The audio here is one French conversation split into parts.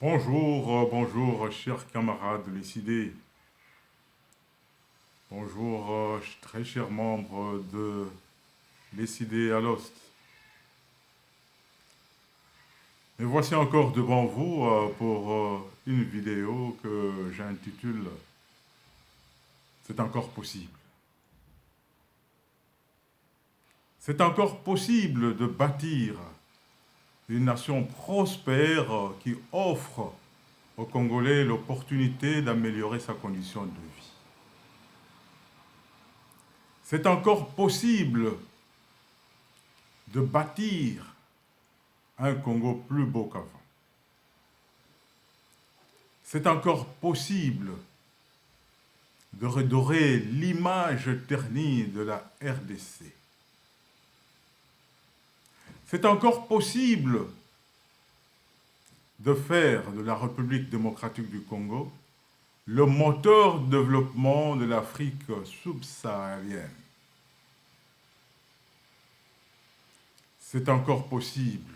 Bonjour, chers camarades de l'ICD. Bonjour, très chers membres de l'ICD à l'Ost. Me voici encore devant vous pour une vidéo que j'intitule C'est encore possible. C'est encore possible de bâtir une nation prospère qui offre aux Congolais l'opportunité d'améliorer sa condition de vie. C'est encore possible de bâtir un Congo plus beau qu'avant. C'est encore possible de redorer l'image ternie de la RDC. C'est encore possible de faire de la République démocratique du Congo le moteur de développement de l'Afrique subsaharienne. C'est encore possible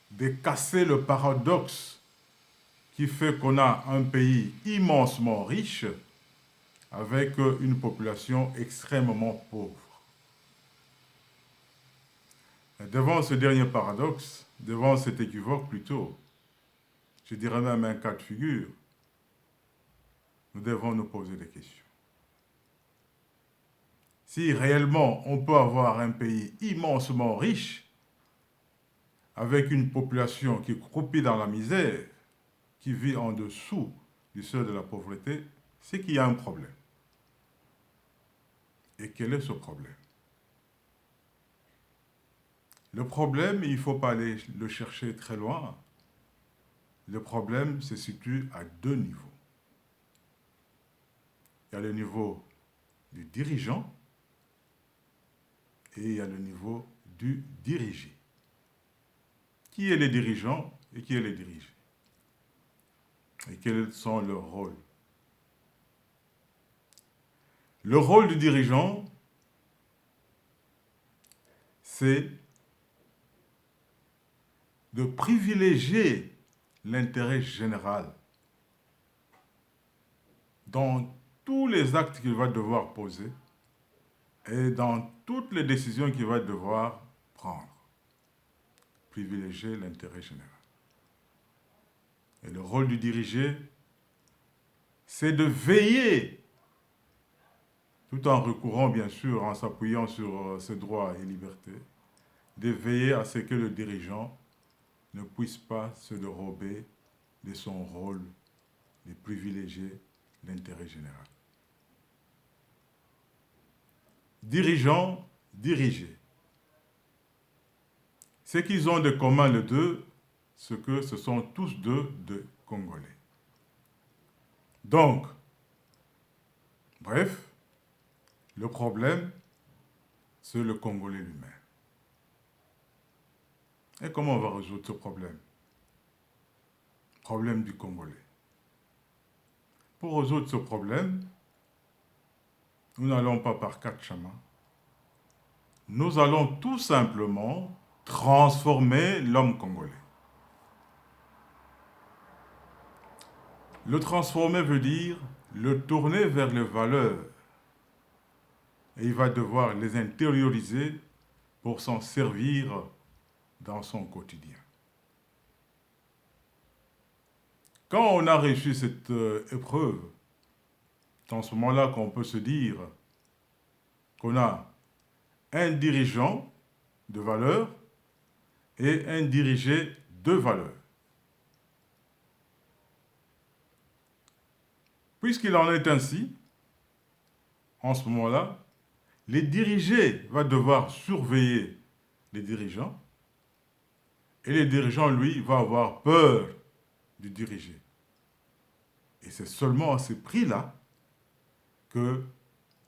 de casser le paradoxe qui fait qu'on a un pays immensement riche avec une population extrêmement pauvre. Et devant ce dernier paradoxe, devant cet équivoque plutôt, je dirais même un cas de figure, nous devons nous poser des questions. Si réellement on peut avoir un pays immensement riche, avec une population qui croupit dans la misère, qui vit en dessous du seuil de la pauvreté, c'est qu'il y a un problème. Et quel est ce problème? Le problème, il ne faut pas aller le chercher très loin. Le problème se situe à deux niveaux. Il y a le niveau du dirigeant et il y a le niveau du dirigé. Qui est le dirigeant et qui est le dirigé? Et quels sont leurs rôles? Le rôle du dirigeant, c'est de privilégier l'intérêt général dans tous les actes qu'il va devoir poser et dans toutes les décisions qu'il va devoir prendre. Privilégier l'intérêt général. Et le rôle du dirigé, c'est de veiller, tout en recourant bien sûr, en s'appuyant sur ses droits et libertés, de veiller à ce que le dirigeant ne puisse pas se dérober de son rôle de privilégier l'intérêt général. Dirigeant, dirigé. Ce qu'ils ont de commun les deux, c'est que ce sont tous deux de Congolais. Donc, bref, le problème, c'est le Congolais lui-même. Et comment on va résoudre ce problème? Problème du Congolais. Pour résoudre ce problème, nous n'allons pas par quatre chemins. Nous allons tout simplement transformer l'homme congolais. Le transformer veut dire le tourner vers les valeurs. Et il va devoir les intérioriser pour s'en servir dans son quotidien. Quand on a réussi cette épreuve, c'est en ce moment-là qu'on peut se dire qu'on a un dirigeant de valeur et un dirigé de valeur. Puisqu'il en est ainsi, en ce moment-là, les dirigés vont devoir surveiller les dirigeants et les dirigeants, lui, vont avoir peur du dirigé. Et c'est seulement à ce prix-là que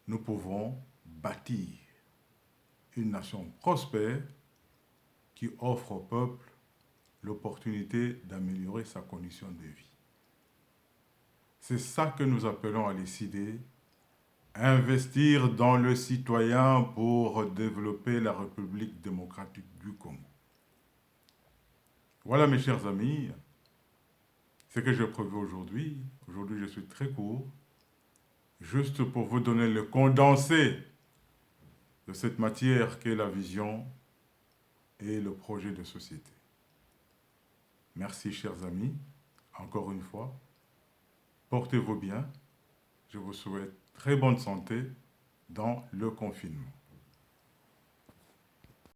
nous pouvons bâtir une nation prospère qui offre au peuple l'opportunité d'améliorer sa condition de vie. C'est ça que nous appelons à l'ICD investir dans le citoyen pour développer la République démocratique du Congo. Voilà mes chers amis, ce que j'ai prévu aujourd'hui. Aujourd'hui, je suis très court, juste pour vous donner le condensé de cette matière qu'est la vision et le projet de société. Merci, chers amis, encore une fois. Portez-vous bien. Je vous souhaite très bonne santé dans le confinement.